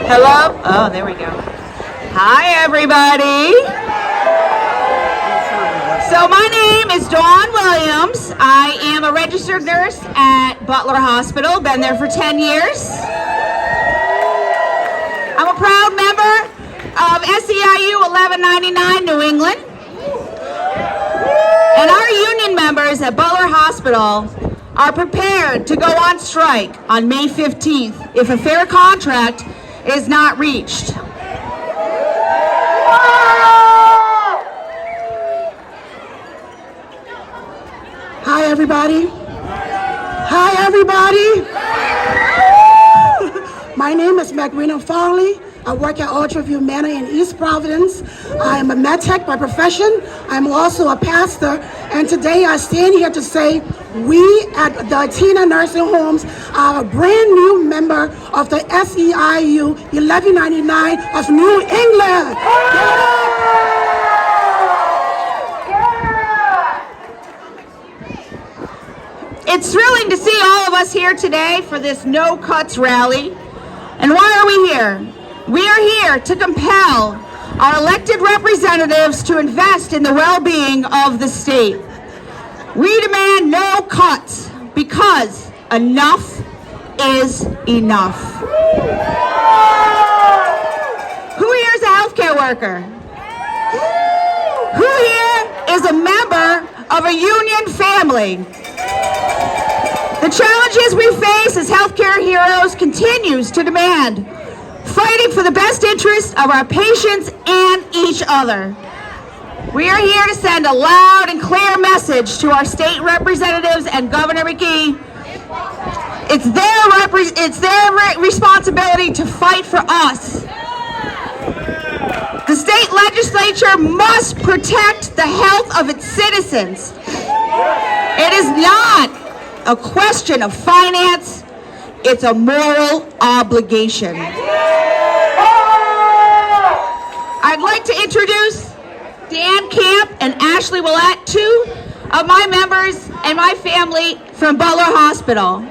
Hello? Oh, there we go. Hi, everybody. So my name is Dawn Williams. I am a registered nurse at Butler Hospital. Been there for 10 years. I'm a proud member of SEIU 1199 New England. And our union members at Butler Hospital are prepared to go on strike on May 15th if a fair contract is not reached. Hi, everybody. Hi, everybody. My name is Magdalena Farley. I work at Ultraview Manor in East Providence. I am a med tech by profession. I'm also a pastor. And today I stand here to say we at the Athena Nursing Homes are a brand new member of the SEIU 1199 of New England. It's thrilling to see all of us here today for this No Cuts rally. And why are we here? We are here to compel our elected representatives to invest in the well-being of the state. We demand no cuts because enough is enough. Who here is a healthcare worker? Who here is a member of a union family? The challenges we face as healthcare heroes continues to demand fighting for the best interest of our patients and each other. We are here to send a loud and clear message to our state representatives and Governor McKee. It's their responsibility to fight for us. The state legislature must protect the health of its citizens. It is not a question of finance, it's a moral obligation. I'd like to introduce Dan Camp and Ashley Willett, two of my members and my family from Butler Hospital.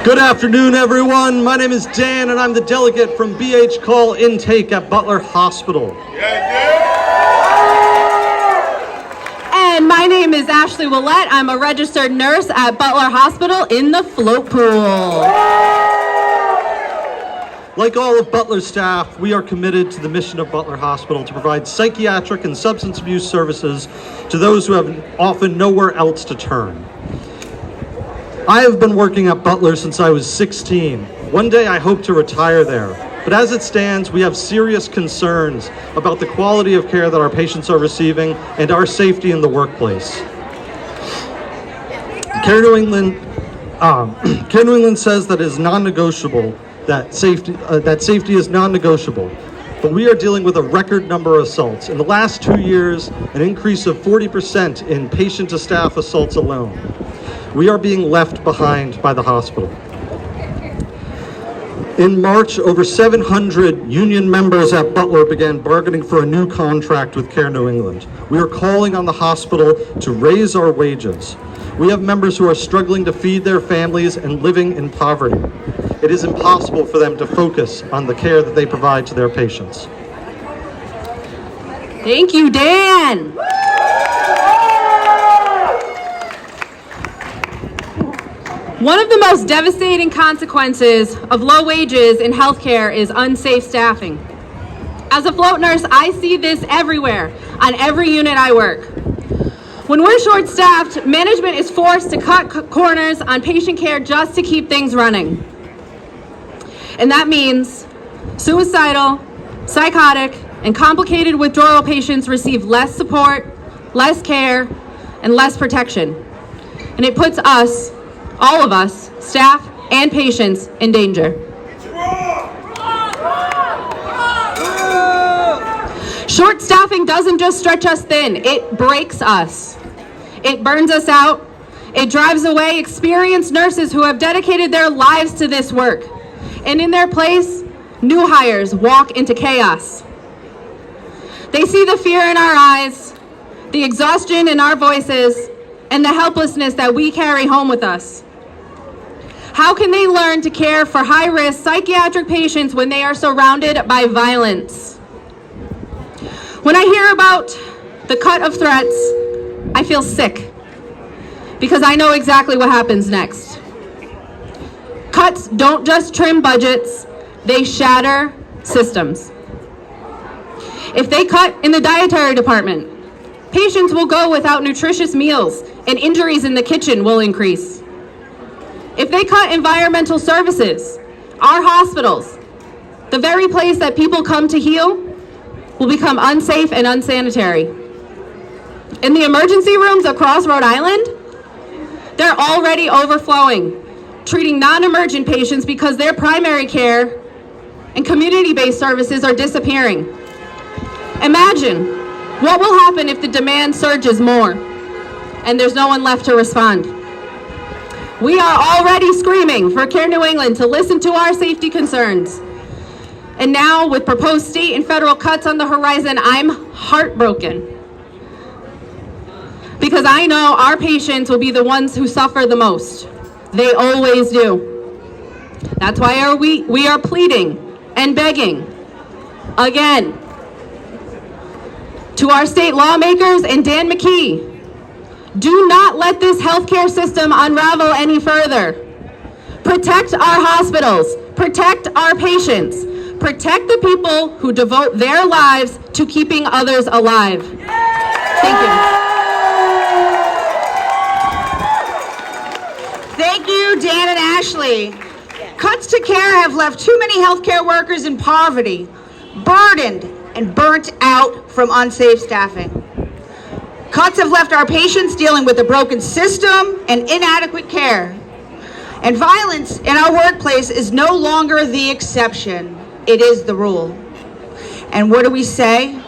Good afternoon, everyone. My name is Dan, and I'm the delegate from BH Call Intake at Butler Hospital. And my name is Ashley Willett. I'm a registered nurse at Butler Hospital in the float pool. Like all of Butler's staff, we are committed to the mission of Butler Hospital to provide psychiatric and substance abuse services to those who have often nowhere else to turn. I have been working at Butler since I was 16. One day I hope to retire there. But as it stands, we have serious concerns about the quality of care that our patients are receiving and our safety in the workplace. Care New England says that it is non-negotiable, that safety is non-negotiable. But we are dealing with a record number of assaults. In the last 2 years, an increase of 40% in patient-to-staff assaults alone. We are being left behind by the hospital. In March, over 700 union members at Butler began bargaining for a new contract with Care New England. We are calling on the hospital to raise our wages. We have members who are struggling to feed their families and living in poverty. It is impossible for them to focus on the care that they provide to their patients. Thank you, Dan. One of the most devastating consequences of low wages in healthcare is unsafe staffing. As a float nurse, I see this everywhere, on every unit I work. When we're short-staffed, management is forced to cut corners on patient care just to keep things running. And that means suicidal, psychotic, and complicated withdrawal patients receive less support, less care, and less protection. And it puts us, all of us, staff and patients, in danger. Short staffing doesn't just stretch us thin, it breaks us. It burns us out. It drives away experienced nurses who have dedicated their lives to this work. And in their place, new hires walk into chaos. They see the fear in our eyes, the exhaustion in our voices, and the helplessness that we carry home with us. How can they learn to care for high-risk psychiatric patients when they are surrounded by violence? When I hear about the cut of threats, I feel sick because I know exactly what happens next. Cuts don't just trim budgets, they shatter systems. If they cut in the dietary department, patients will go without nutritious meals and injuries in the kitchen will increase. If they cut environmental services, our hospitals, the very place that people come to heal, will become unsafe and unsanitary. In the emergency rooms across Rhode Island, they're already overflowing, treating non-emergent patients because their primary care and community-based services are disappearing. Imagine what will happen if the demand surges more and there's no one left to respond. We are already screaming for Care New England to listen to our safety concerns. And now, with proposed state and federal cuts on the horizon, I'm heartbroken. Because I know our patients will be the ones who suffer the most. They always do. That's why we are pleading and begging, again, to our state lawmakers and Dan McKee, do not let this healthcare system unravel any further. Protect our hospitals, protect our patients, protect the people who devote their lives to keeping others alive. Thank you. Thank you, Dan and Ashley. Cuts to care have left too many healthcare workers in poverty, burdened and burnt out from unsafe staffing. Cuts have left our patients dealing with a broken system and inadequate care. And violence in our workplace is no longer the exception. It is the rule. And what do we say?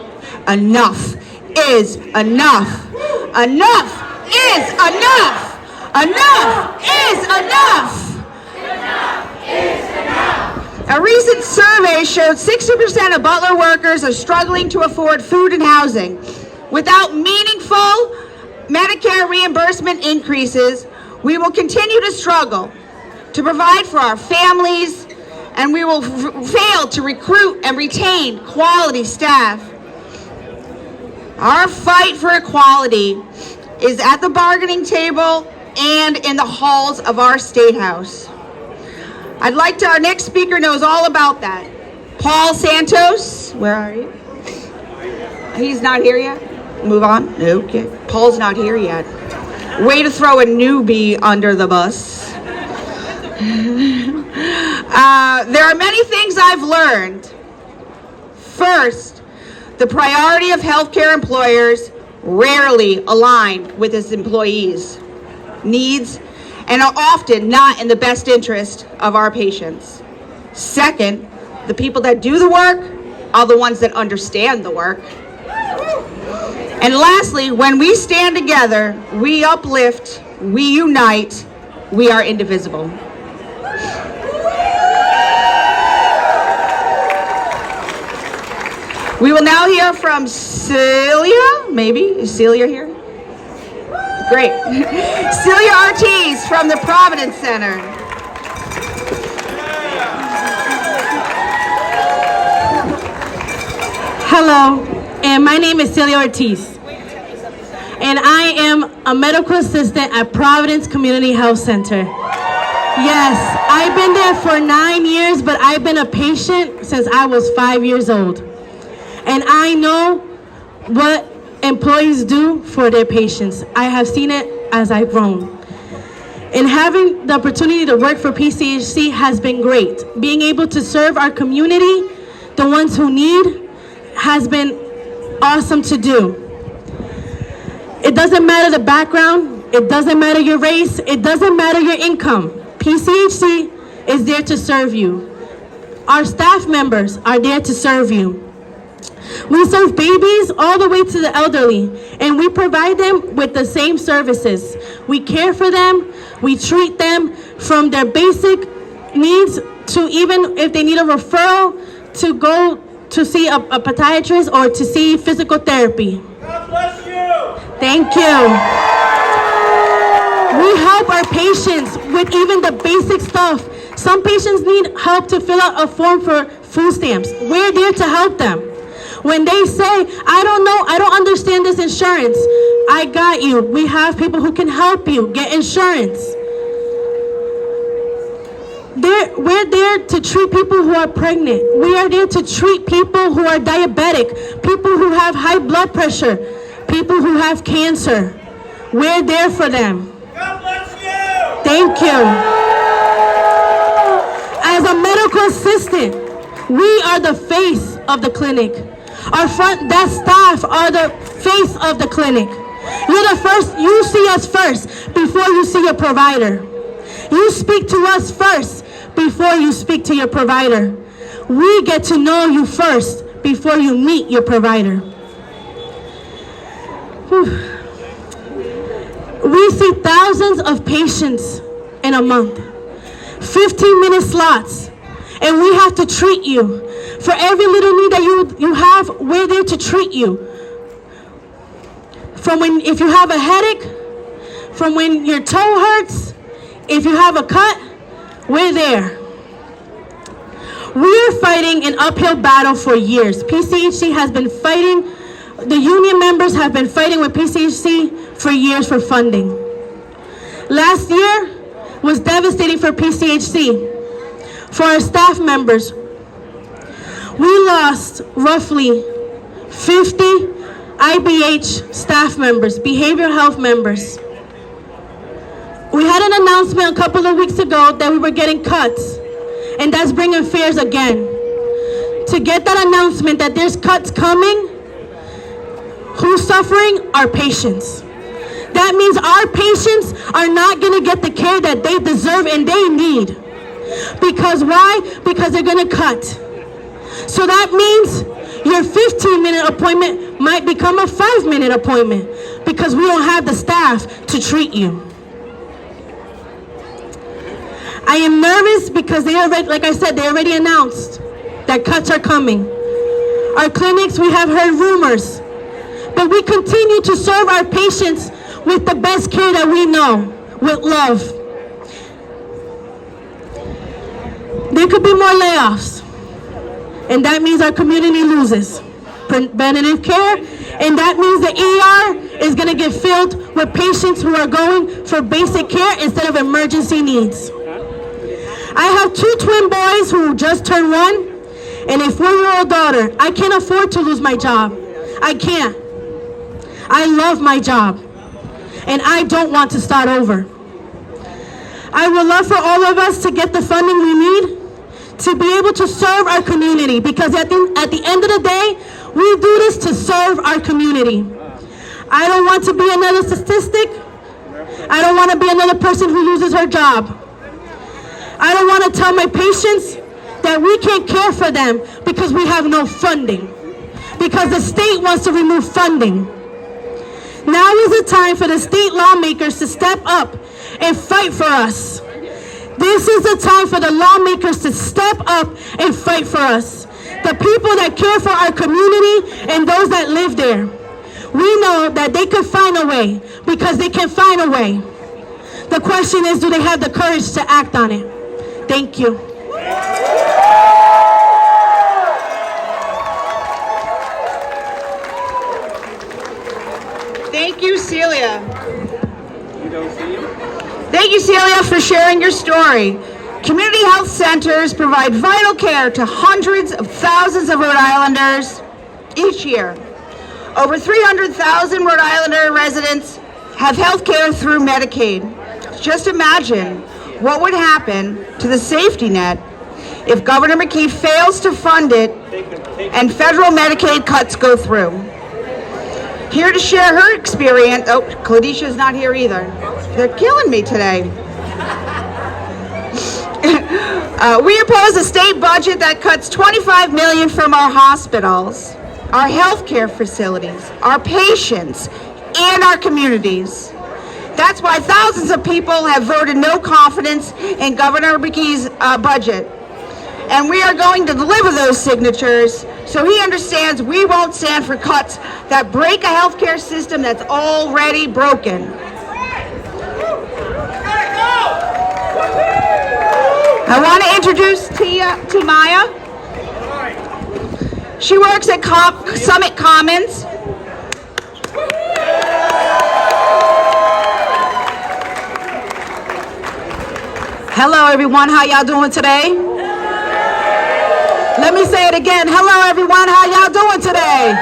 Enough is enough. Enough is enough. Enough is enough. Enough is enough. A recent survey showed 60% of Butler workers are struggling to afford food and housing. Without meaningful Medicare reimbursement increases, we will continue to struggle to provide for our families, and we will fail to recruit and retain quality staff. Our fight for equality is at the bargaining table and in the halls of our State House. I'd like to, our next speaker knows all about that. Paul Santos, where are you? He's not here yet? Move on? Okay. Paul's not here yet. Way to throw a newbie under the bus. There are many things I've learned. First, the priority of healthcare employers rarely align with its employees' needs and are often not in the best interest of our patients. Second, the people that do the work are the ones that understand the work. And lastly, when we stand together, we uplift, we unite, we are indivisible. We will now hear from Celia, maybe? Is Celia here? Great. Celia Ortiz from the Providence Center. Hello, and my name is Celia Ortiz, and I am a medical assistant at Providence Community Health Center. Yes, I've been there for 9 years, but I've been a patient since I was 5 years old. And I know what employees do for their patients. I have seen it as I've grown. And having the opportunity to work for PCHC has been great. Being able to serve our community, the ones who need, has been awesome to do. It doesn't matter the background, it doesn't matter your race, it doesn't matter your income. PCHC is there to serve you. Our staff members are there to serve you. We serve babies all the way to the elderly, and we provide them with the same services. We care for them, we treat them from their basic needs to even if they need a referral to go to see a podiatrist or to see physical therapy. God bless you. Thank you. We help our patients with even the basic stuff. Some patients need help to fill out a form for food stamps. We're there to help them. When they say, I don't know, I don't understand this insurance, I got you. We have people who can help you get insurance. We're there to treat people who are pregnant. We are there to treat people who are diabetic, people who have high blood pressure, people who have cancer. We're there for them. God bless you. Thank you. As a medical assistant, we are the face of the clinic. Our front desk staff are the face of the clinic. You're the first, you see us first before you see your provider. You speak to us first before you speak to your provider. We get to know you first before you meet your provider. Whew. We see thousands of patients in a month, 15-minute slots, and we have to treat you. For every little need that you have, we're there to treat you. If you have a headache, from when your toe hurts, if you have a cut, we're there. We're fighting an uphill battle for years. PCHC has been fighting, the union members have been fighting with PCHC for years for funding. Last year was devastating for PCHC, for our staff members. We lost roughly 50 IBH staff members, behavioral health members. We had an announcement a couple of weeks ago that we were getting cuts, and that's bringing fears again. To get that announcement that there's cuts coming, who's suffering? Our patients. That means our patients are not going to get the care that they deserve and they need. Because why? Because they're going to cut. So that means your 15-minute appointment might become a 5-minute appointment because we don't have the staff to treat you. I am nervous because they already, like I said, they already announced that cuts are coming. Our clinics, we have heard rumors, but we continue to serve our patients with the best care that we know, with love. There could be more layoffs, and that means our community loses preventative care, and that means the ER is going to get filled with patients who are going for basic care instead of emergency needs. I have 2 twin boys who just turned 1 and a 4-year-old daughter. I can't afford to lose my job. I can't. I love my job, and I don't want to start over. I would love for all of us to get the funding we need to be able to serve our community, because at the end of the day, we do this to serve our community. I don't want to be another statistic. I don't want to be another person who loses her job. I don't want to tell my patients that we can't care for them because we have no funding, because the state wants to remove funding. Now is the time for the state lawmakers to step up and fight for us. This is the time for the lawmakers to step up and fight for us. The people that care for our community and those that live there. We know that they could find a way, because they can find a way. The question is, do they have the courage to act on it? Thank you. Thank you, Celia. Thank you, Celia, for sharing your story. Community health centers provide vital care to hundreds of thousands of Rhode Islanders each year. Over 300,000 Rhode Islander residents have health care through Medicaid. Just imagine what would happen to the safety net if Governor McKee fails to fund it and federal Medicaid cuts go through. Here to share her experience, oh, Claudicia's not here either. They're killing me today. We oppose a state budget that cuts $25 million from our hospitals, our healthcare facilities, our patients, and our communities. That's why thousands of people have voted no confidence in Governor McKee's budget. And we are going to deliver those signatures so he understands we won't stand for cuts that break a healthcare system that's already broken. I want to introduce Maya. She works at Summit Commons. Hello everyone, how y'all doing today? Let me say it again. Hello everyone, how y'all doing today?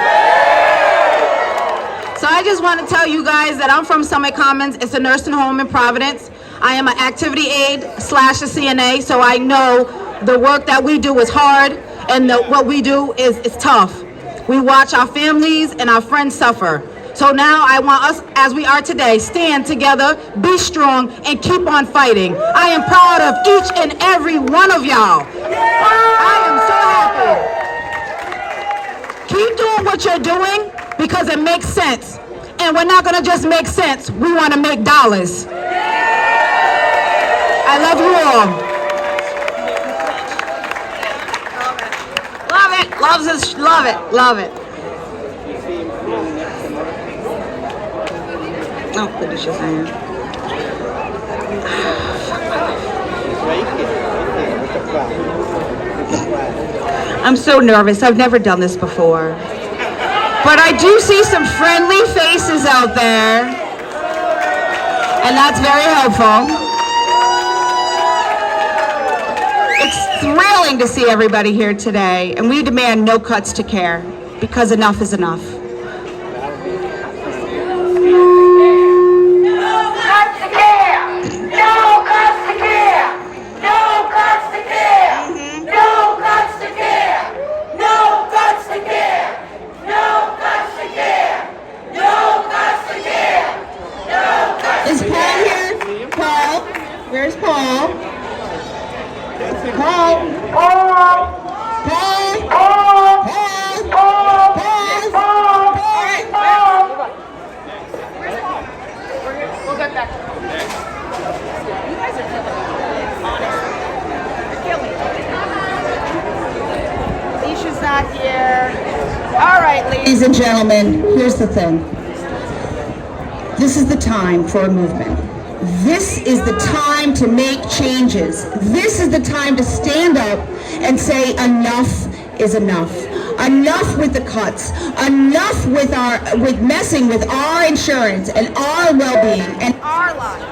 So I just want to tell you guys that I'm from Summit Commons. It's a nursing home in Providence. I am an activity aide / a CNA, so I know the work that we do is hard and what we do is tough. We watch our families and our friends suffer. So now I want us, as we are today, stand together, be strong, and keep on fighting. I am proud of each and every one of y'all. I am so happy. Keep doing what you're doing because it makes sense. And we're not gonna just make sense, we wanna make dollars. I love you all. Love it, love it, love it. Oh, goodness, yes, I am. I'm so nervous. I've never done this before. But I do see some friendly faces out there. And that's very helpful. It's thrilling to see everybody here today. And we demand no cuts to care because enough is enough. Is Paul here? Paul? Where's Paul? Paul? Paul? Paul? Paul? Paul? Where's Paul? We'll get back. You guys are honest. You're killing me. Alicia's not here. All right, ladies and gentlemen, here's the thing. This is the time for a movement. This is the time to make changes. This is the time to stand up and say enough is enough. Enough with the cuts. Enough with messing with our insurance and our well-being and our lives.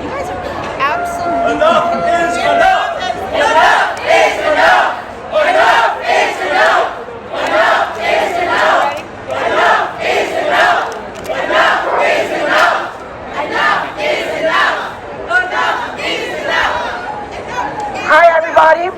You guys are absolutely Enough is enough! Enough is enough! Enough is enough! Enough is enough! Enough is enough! Enough is enough! Enough is enough! Enough is enough! Hi, everybody.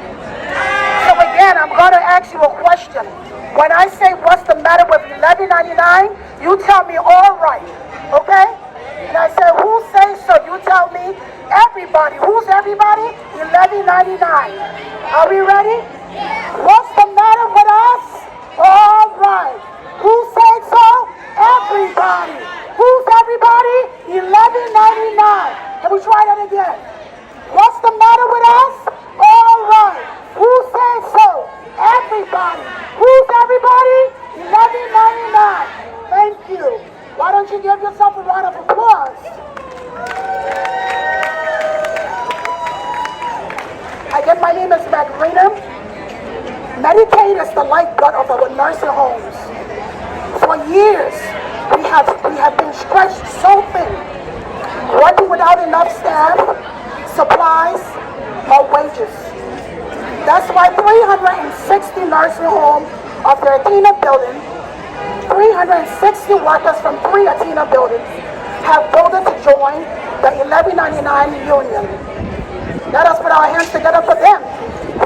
So again, I'm going to ask you a question. When I say what's the matter with $11.99, you tell me all right, okay? And I say who says so? You tell me everybody. Who's everybody? $11.99. Are we ready? What's the matter with us? All right. Who says so? Everybody. Who's everybody? $11.99. Can we try that again? What's the matter with us? All right. Who says so? Everybody. Who's everybody? $11.99. Thank you. Why don't you give yourself a round of applause? Again, my name is Magdalena. Medicaid is the lifeblood of our nursing homes. For years, we have been stretched so thin, working without enough staff, supplies, or wages. That's why 360 nursing homes of the Athena building, 360 workers from 3 Athena buildings have voted to join the $11.99 union. Let us put our hands together for them.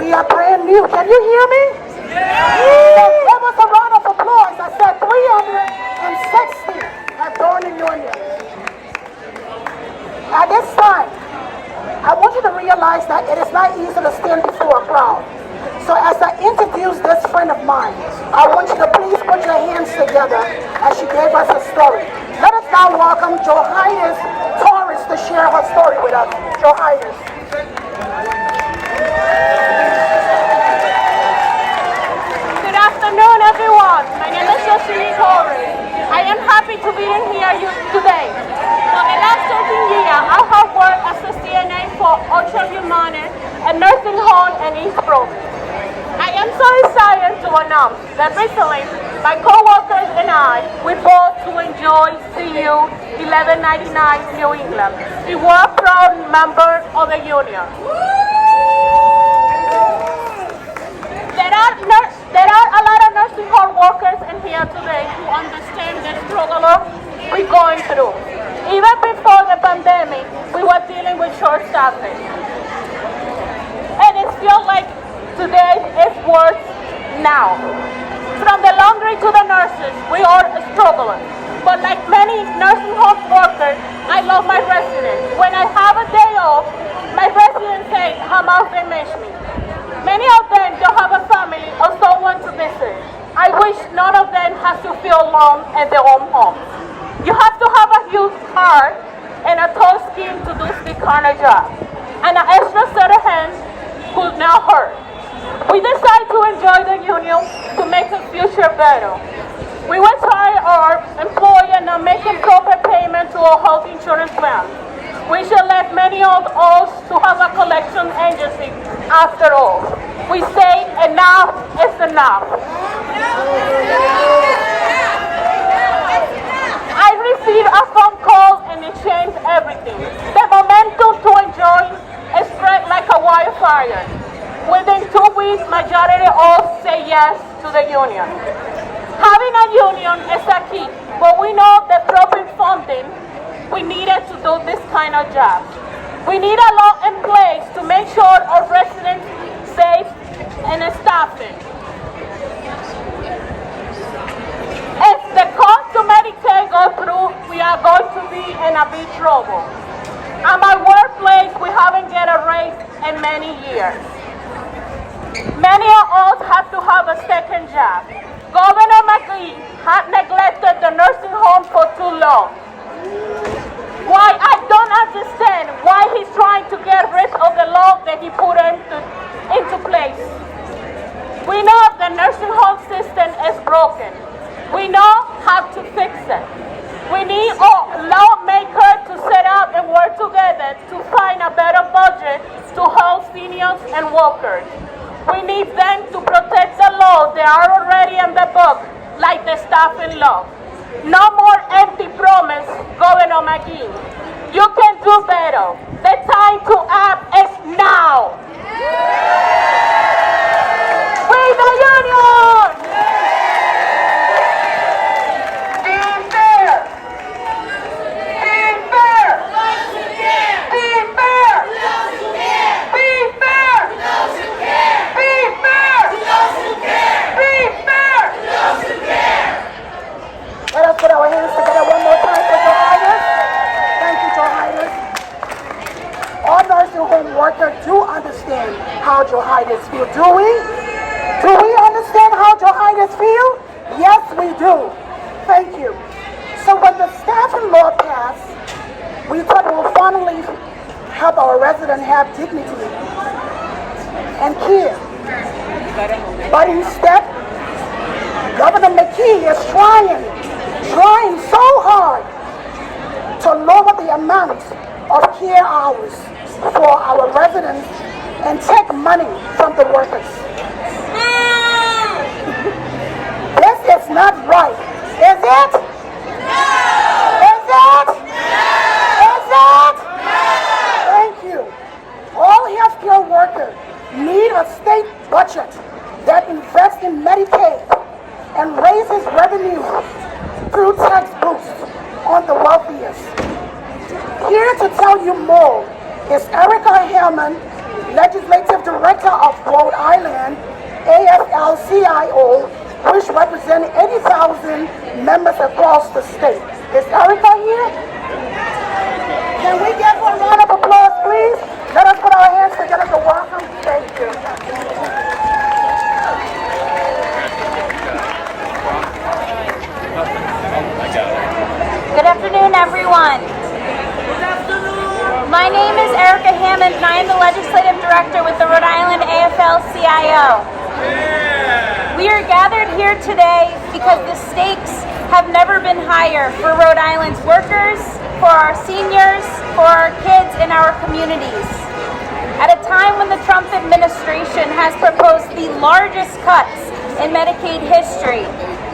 We are brand new. Can you hear me? Yeah. So give us a round of applause. I said 360 have joined the union. At this time, I want you to realize that it is not easy to stand before a crowd. So as I introduce this friend of mine, I want you to please put your hands together as she gave us a story. Let us now welcome Johannes Torres to to share her story with us. Your Highness. Good afternoon, everyone. My name is Celia Ortiz. I am happy to be in here today. For the last 13 years, I have worked as a CNA for Ocho Humana, a nursing home in East Providence. I am so excited to announce that recently, my co-workers and I, we both to enjoy CU 1199 New England. We were proud members of the union. There are a lot of nursing home workers in here today who understand the struggle we're going through. Even before the pandemic, we were dealing with short staffing. And it feels like today is worse now. From the laundry to the nurses, we are struggling. But like many nursing home workers, I love my residents. When I have a day off, my residents say how much they miss me. Many of them don't have a family or someone to visit. I wish none of them has to feel alone in their own home. You have to have a huge heart and a tall skin to do this kind of job. And an extra set of hands could not hurt. We decided to enjoy the union to make the future better. We will try our employer not making proper payment to our health insurance plan. We should let many of us to have a collection agency after all. We say enough is enough. I received a phone call and it changed everything. The momentum to enjoy is spread like a wildfire. Within 2 weeks, majority all say yes to the union. Having a union is a key, but we know that proper funding we needed to do this kind of job. We need a law in place to make sure our residents safe and staffing. If the cost to Medicaid go through, we are going to be in a big trouble. At my workplace, we haven't get a raise in many years. Many of us have to have a second job. Governor McKee had neglected the nursing home for too long. Why I don't understand why he's trying to get rid of the law that he put into place. We know the nursing home system is broken. We know how to fix it. We need a lawmaker to set up and work together to find a better budget to help seniors and workers. We need them to protect the laws that are already in the book, like the staffing law. No more empty promise, Governor McKee. You can do better. The time to act is now. We the union! Be fair! Be fair! Be fair! Be fair! Be fair! Be fair! Let us put our hands together one more time for Your Highness. Thank you, Your Highness. All nursing home workers do understand how Your Highness feel. Do we? Do we understand how Your Highness feel? Yes, we do. Thank you. So when the staffing law passed, we thought it will finally help our residents have dignity and care. But instead, Governor McKee is trying so hard to lower the amount of care hours for our residents and take money from the workers. This is not right, is it? Is it? Is it? Thank you. All healthcare workers need a state budget that invests in Medicaid and raises revenue through tax boosts on the wealthiest. Here to tell you more is Erica Hillman, Legislative Director of Rhode Island, AFL-CIO, which represents 80,000 members across the state. Is Erica here? Can we give her a round of applause, please? Let us put our hands together to welcome. Thank you. Good afternoon, everyone. Good afternoon. My name is Erica Hammond, and I am the Legislative Director with the Rhode Island AFL-CIO. We are gathered here today because the stakes have never been higher for Rhode Island's workers, for our seniors, for our kids, and our communities. At a time when the Trump administration has proposed the largest cuts in Medicaid history,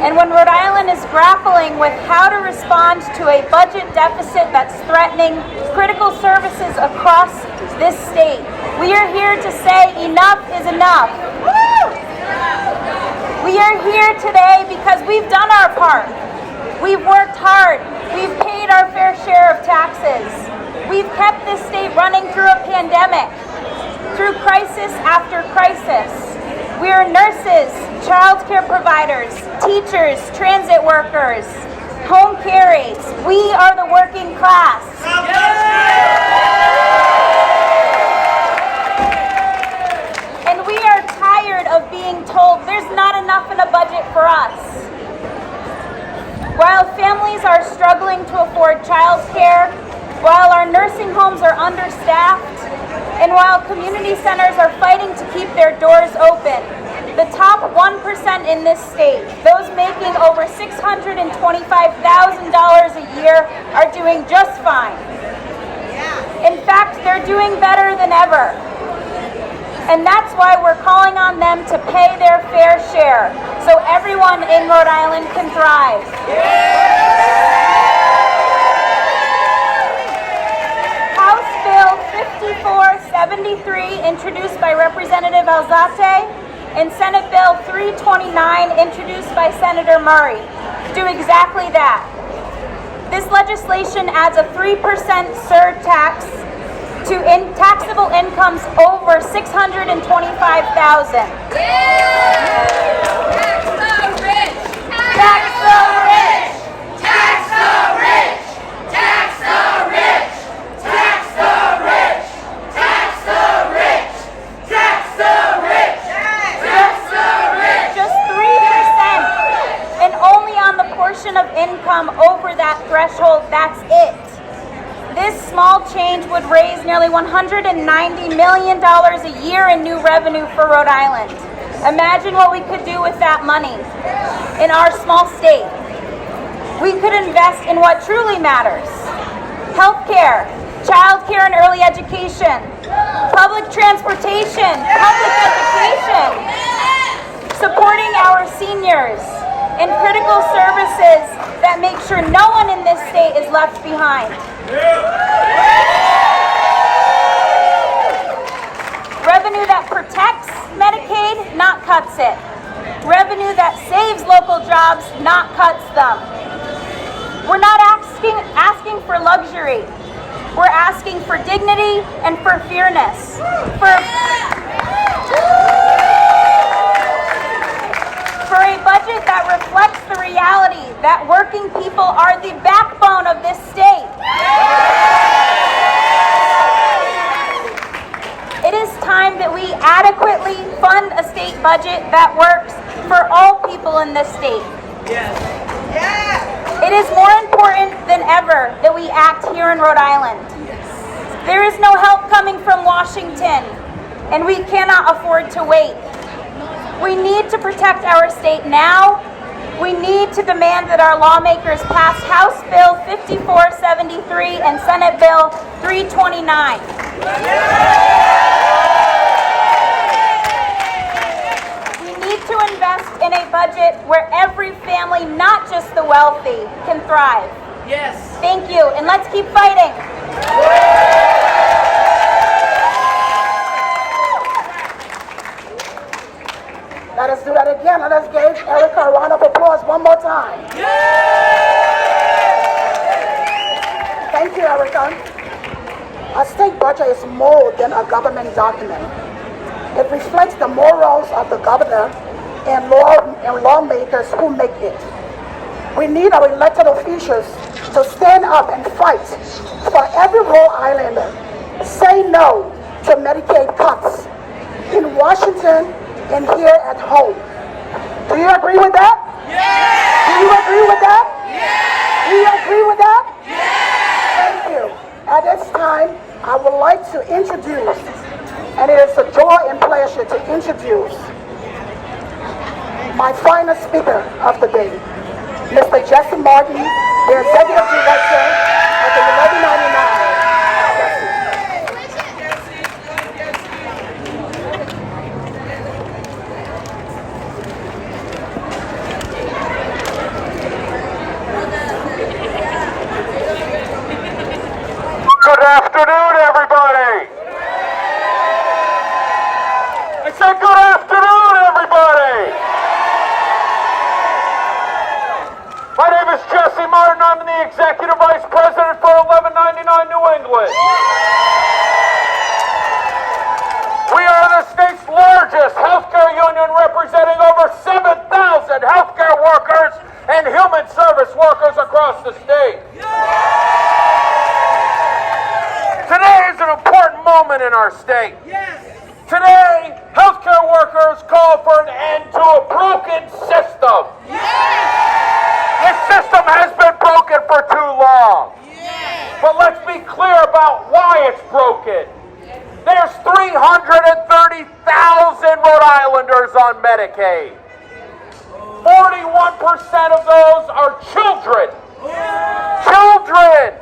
and when Rhode Island is grappling with how to respond to a budget deficit that's threatening critical services across this state, we are here to say enough is enough. We are here today because we've done our part. We've worked hard. We've paid our fair share of taxes. We've kept this state running through a pandemic, through crisis after crisis. We are nurses, child care providers, teachers, transit workers, home care aides. We are the working class. And we are tired of being told there's not enough in a budget for us. While families are struggling to afford child care, while our nursing homes are understaffed, and while community centers are fighting to keep their doors open, the top 1% in this state, those making over $625,000 a year, are doing just fine. In fact, they're doing better than ever. And that's why we're calling on them to pay their fair share so everyone in Rhode Island can thrive. House Bill 5473, introduced by Representative Alzate, and Senate Bill 329, introduced by Senator Murray, do exactly that. This legislation adds a 3% surtax to taxable incomes over $625,000. Tax the rich! Tax the rich! Tax the rich! Tax the rich! Tax the rich! Tax the rich! Tax the rich! Tax the rich! Just 3%, and only on the portion of income over that threshold, that's it. This small change would raise nearly $190 million a year in new revenue for Rhode Island. Imagine what we could do with that money in our small state. We could invest in what truly matters: healthcare, child care and early education, public transportation, public education, supporting our seniors, and critical services that make sure no one in this state is left behind. Revenue that protects Medicaid, not cuts it. Revenue that saves local jobs, not cuts them. We're not asking for luxury. We're asking for dignity and for fairness. For a budget that reflects the reality that working people are the backbone of this state. It is time that we adequately fund a state budget that works for all people in this state. It is more important than ever that we act here in Rhode Island. There is no help coming from Washington, and we cannot afford to wait. We need to protect our state now. We need to demand that our lawmakers pass House Bill 5473 and Senate Bill 329. We need to invest in a budget where every family, not just the wealthy, can thrive. Yes. Thank you, and let's keep fighting. Let us do that again. Let us give Erica a round of applause one more time. Thank you, Erica. A state budget is more than a government document. It reflects the morals of the governor and lawmakers who make it. We need our elected officials to stand up and fight for every Rhode Islander. Say no to Medicaid cuts in Washington and here at home. Do you agree with that? Yeah! Do you agree with that? Yeah! Do you agree with that? Yeah! Thank you. At this time, I would like to introduce, and it is a joy and pleasure to introduce my final speaker of the day, Mr. Jesse Martin, the Executive Director of the 1199. Good afternoon, everybody. I said good afternoon, everybody. My name is Jesse Martin. I'm the Executive Vice President for 1199 New England. We are the state's largest healthcare union, representing over 7,000 healthcare workers and human service workers across the state. Today is an important moment in our state. Today, healthcare workers call for an end to a broken system. This system has been broken for too long. But let's be clear about why it's broken. There's 330,000 Rhode Islanders on Medicaid. 41% of those are children. Children!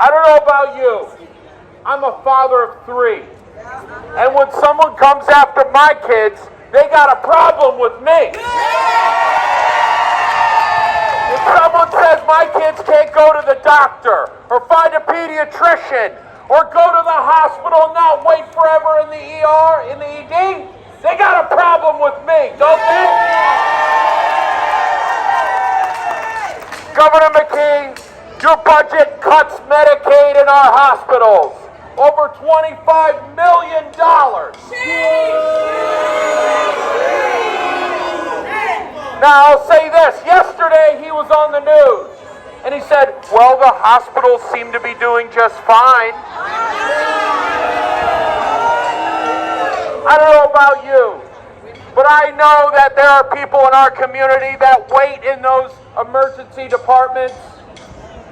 I don't know about you. I'm a father of 3. And when someone comes after my kids, they got a problem with me. If someone says my kids can't go to the doctor or find a pediatrician or go to the hospital and not wait forever in the ER, in the ED, they got a problem with me, don't they? Governor McKee, your budget cuts Medicaid in our hospitals. Over $25 million. Now, I'll say this. Yesterday, he was on the news, and he said, well, the hospitals seem to be doing just fine. I don't know about you, but I know that there are people in our community that wait in those emergency departments,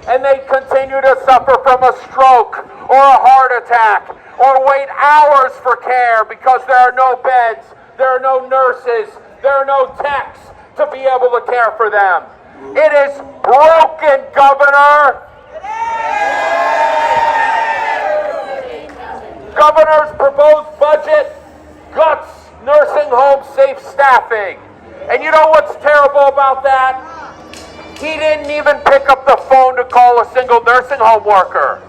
and they continue to suffer from a stroke or a heart attack or wait hours for care because there are no beds, there are no nurses, there are no techs to be able to care for them. It is broken, Governor. Governor's proposed budget guts nursing home safe staffing. And you know what's terrible about that? He didn't even pick up the phone to call a single nursing home worker.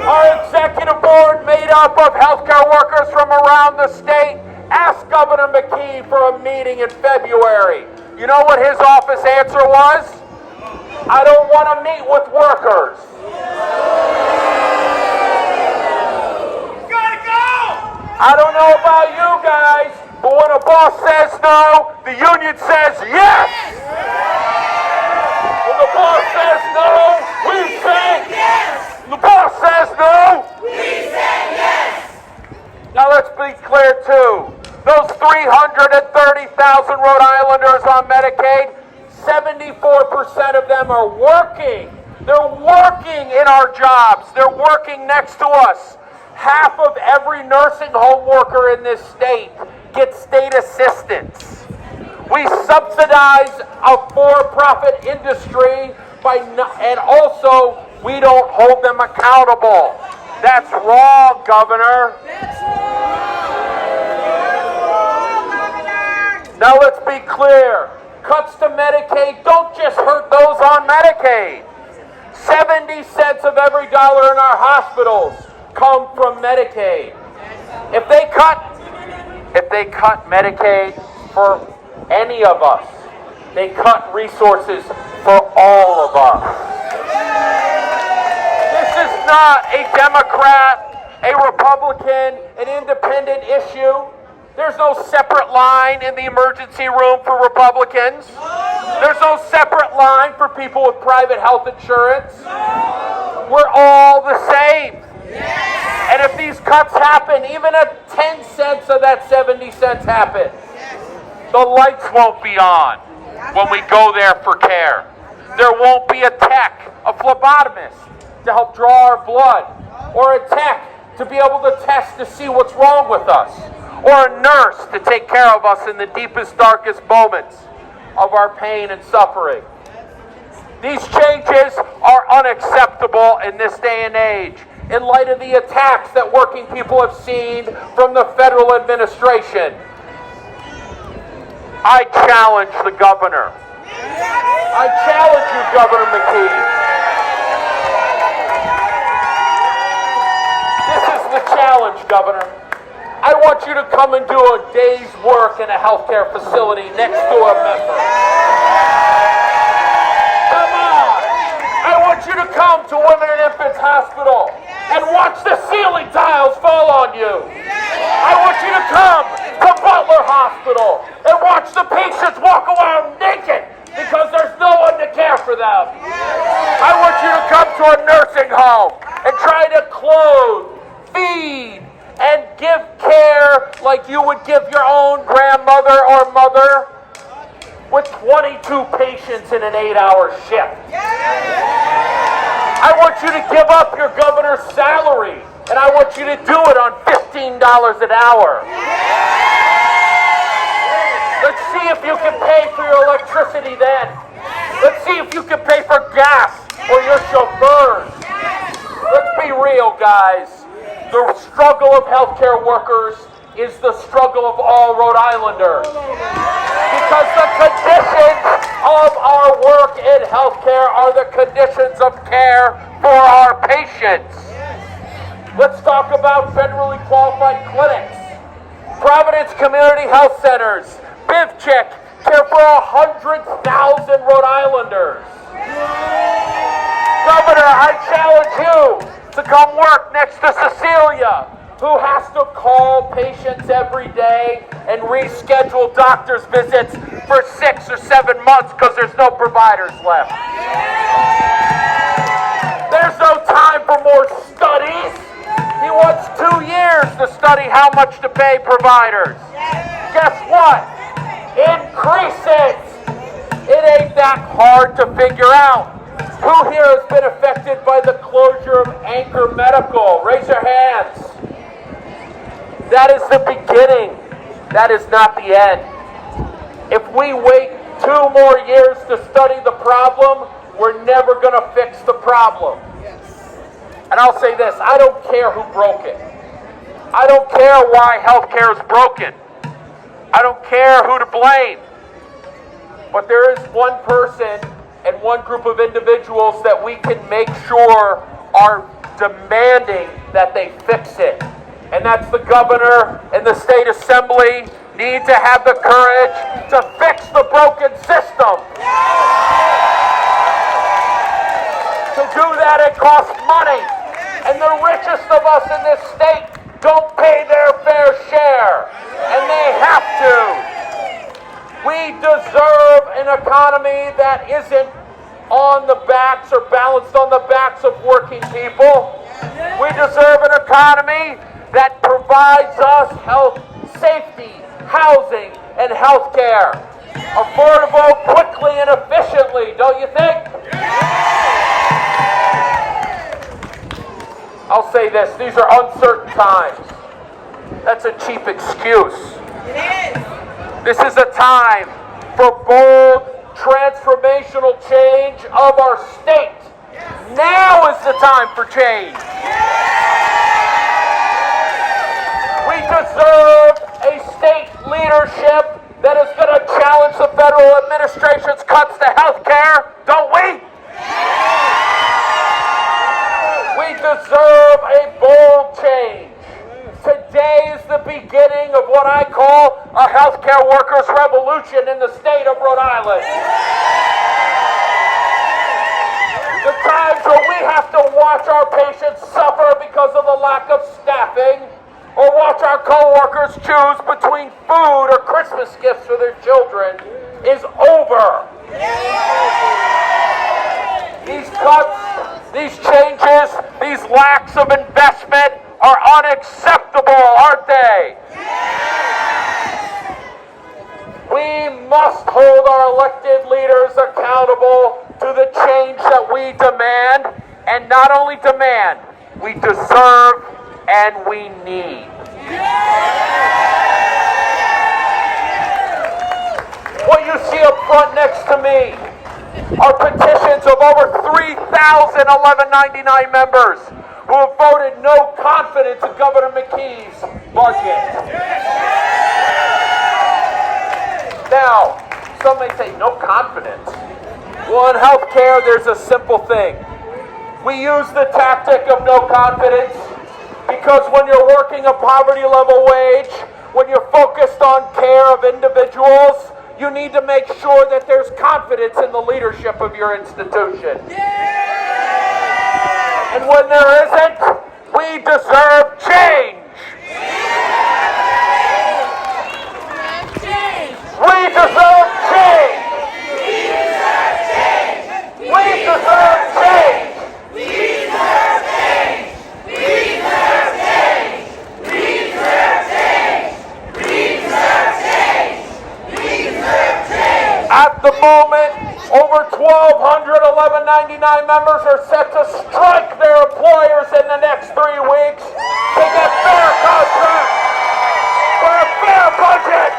Our executive board, made up of healthcare workers from around the state, asked Governor McKee for a meeting in February. You know what his office answer was? I don't want to meet with workers. Gotta go! I don't know about you guys, but when a boss says no, the union says yes! When the boss says no, we say yes! The boss says no, We say yes! now let's be clear too. Those 330,000 Rhode Islanders on Medicaid, 74% of them are working. They're working in our jobs. They're working next to us. Half of every nursing home worker in this state gets state assistance. We subsidize a for-profit industry and also we don't hold them accountable. That's wrong, Governor. Now let's be clear. Cuts to Medicaid don't just hurt those on Medicaid. 70 cents of every dollar in our hospitals come from Medicaid. If they cut Medicaid for any of us, they cut resources for all of us. This is not a Democrat, a Republican, an independent issue. There's no separate line in the emergency room for Republicans. There's no separate line for people with private health insurance. We're all the same. And if these cuts happen, even if 10 cents of that 70 cents happen, the lights won't be on when we go there for care. There won't be a tech a phlebotomist to help draw our blood, or a tech to be able to test to see what's wrong with us, or a nurse to take care of us in the deepest, darkest moments of our pain and suffering. These changes are unacceptable in this day and age, in light of the attacks that working people have seen from the federal administration. I challenge the governor. I challenge you, Governor McKee. This is the challenge, Governor. I want you to come and do a day's work in a healthcare facility next to a member. Come on! I want you to come to Women and Infants Hospital and watch the ceiling tiles fall on you. I want you to come to Butler Hospital and watch the patients walk around naked because there's no one to care for them. I want you to come to a nursing home and try to clothe, feed, and give care like you would give your own grandmother or mother with 22 patients in an 8-hour shift. I want you to give up your governor's salary, and I want you to do it on $15 an hour. Let's see if you can pay for your electricity then. Let's see if you can pay for gas for your chauffeurs. Let's be real, guys. The struggle of healthcare workers is the struggle of all Rhode Islanders. Because the conditions of our work in healthcare are the conditions of care for our patients. Let's talk about federally qualified clinics. Providence Community Health Centers, BivCheck, care for 100,000 Rhode Islanders. Governor, I challenge you to come work next to Celia, who has to call patients every day and reschedule doctor's visits for 6 or 7 months because there's no providers left. There's no time for more studies. He wants 2 years to study how much to pay providers. Guess what? Increase it. It ain't that hard to figure out. Who here has been affected by the closure of Anchor Medical? Raise your hands. That is the beginning. That is not the end. If we wait 2 more years to study the problem, we're never going to fix the problem. And I'll say this, I don't care who broke it. I don't care why healthcare is broken. I don't care who to blame. But there is one person and one group of individuals that we can make sure are demanding that they fix it. And that's the governor and the state assembly need to have the courage to fix the broken system. To do that, it costs money. And the richest of us in this state don't pay their fair share. And they have to. We deserve an economy that isn't on the backs or balanced on the backs of working people. We deserve an economy that provides us health, safety, housing, and health care. Affordable, quickly, and efficiently, don't you think? I'll say this, these are uncertain times. That's a cheap excuse. This is a time for bold, transformational change of our state. Now is the time for change. We deserve a state leadership that is going to challenge the federal administration's cuts to health care, don't we? We deserve a bold change. Today is the beginning of what I call a healthcare workers' revolution in the state of Rhode Island. The times where we have to watch our patients suffer because of the lack of staffing, or watch our co-workers choose between food or Christmas gifts for their children, is over. These cuts, these changes, these lacks of investment are unacceptable, aren't they? We must hold our elected leaders accountable to the change that we demand, and not only demand, we deserve and we need. What you see up front next to me are petitions of over 3,1199 members who have voted no confidence in Governor McKee's budget. Now, some may say, no confidence. Well, in healthcare, there's a simple thing. We use the tactic of no confidence because when you're working a poverty level wage, when you're focused on care of individuals, you need to make sure that there's confidence in the leadership of your institution. And when there isn't, we deserve change. We deserve change. We deserve change. We deserve change. We deserve change. We deserve change. We deserve change. We deserve change. At the moment, over 1,200 1199 members are set to strike their employers in the next 3 weeks to get fair contracts, for a fair budget,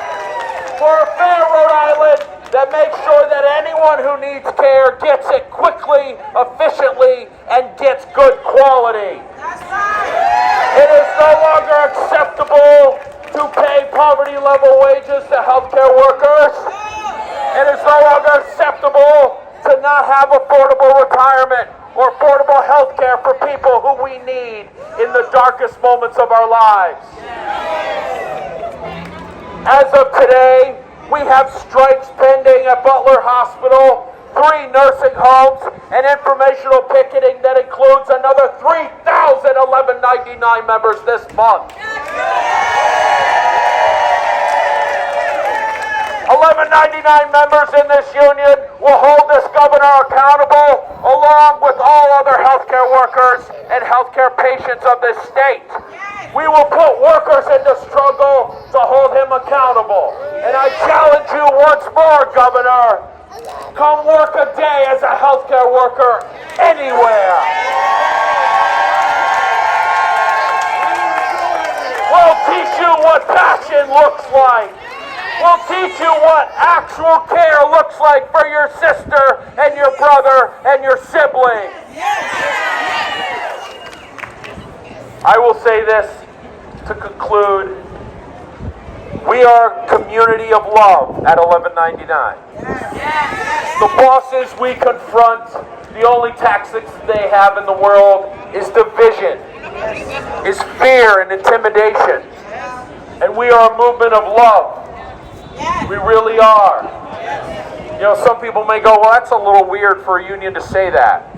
for a fair Rhode Island that makes sure that anyone who needs care gets it quickly, efficiently, and gets good quality. It is no longer acceptable to pay poverty level wages to healthcare workers. It is no longer acceptable to not have affordable retirement or affordable health care for people who we need in the darkest moments of our lives. As of today, we have strikes pending at Butler Hospital, 3 nursing homes, and informational picketing that includes another 3,1199 members this month. 1199 members in this union will hold this governor accountable, along with all other healthcare workers and healthcare patients of this state. We will put workers into struggle to hold him accountable. And I challenge you once more, Governor, come work a day as a healthcare worker anywhere. We'll teach you what passion looks like. We'll teach you what actual care looks like for your sister and your brother and your sibling. I will say this to conclude. We are a community of love at 1199. The bosses we confront, the only tactics they have in the world is division, is fear and intimidation. And we are a movement of love. We really are. You know, some people may go, well, that's a little weird for a union to say that.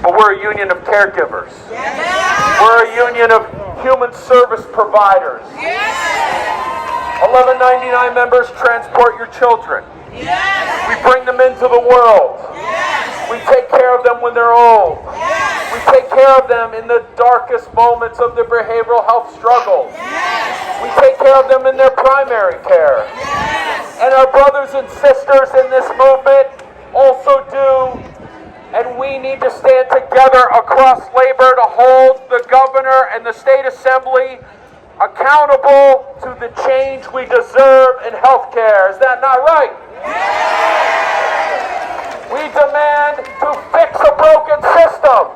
But we're a union of caregivers. We're a union of human service providers. 1199 members transport your children. We bring them into the world. We take care of them when they're old. We take care of them in the darkest moments of their behavioral health struggles. We take care of them in their primary care. And our brothers and sisters in this movement also do. And we need to stand together across labor to hold the governor and the state assembly accountable to the change we deserve in health care. Is that not right? We demand to fix a broken system.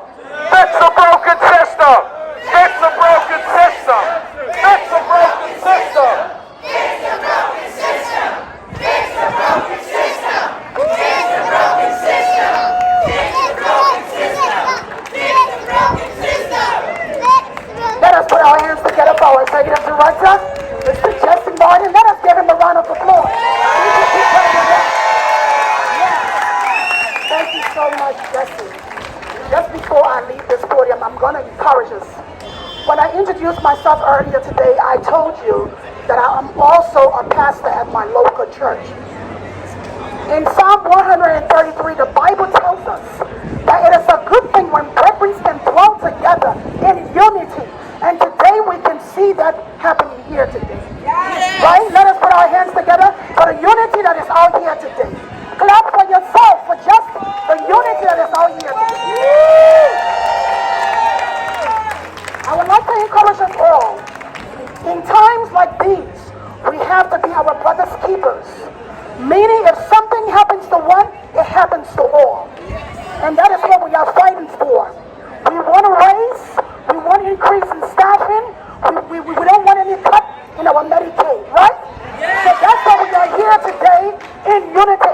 Fix a broken system. Fix a broken system. Fix a broken system. Fix a broken system. Fix a broken system. Fix a broken system. Fix a broken system. Fix a broken system. Let us put our hands together for our executive director, Mr. Jesse Martin. Let us give him a round of applause. Thank you so much, Jesse. Just before I leave this podium, I'm going to encourage us. When I introduced myself earlier today, I told you that I am also a pastor at my local church. In Psalm 133, the Bible tells us that it is a good thing when brethren can dwell together in unity. And today we can see that happening here today. Right? Let us put our hands together for the unity that is out here today. Clap for yourself for just keepers. Meaning if something happens to one, it happens to all. And that is what we are fighting for. We want to raise, we want to increase in staffing, we don't want any cut in our Medicaid, right? So that's why we are here today in unity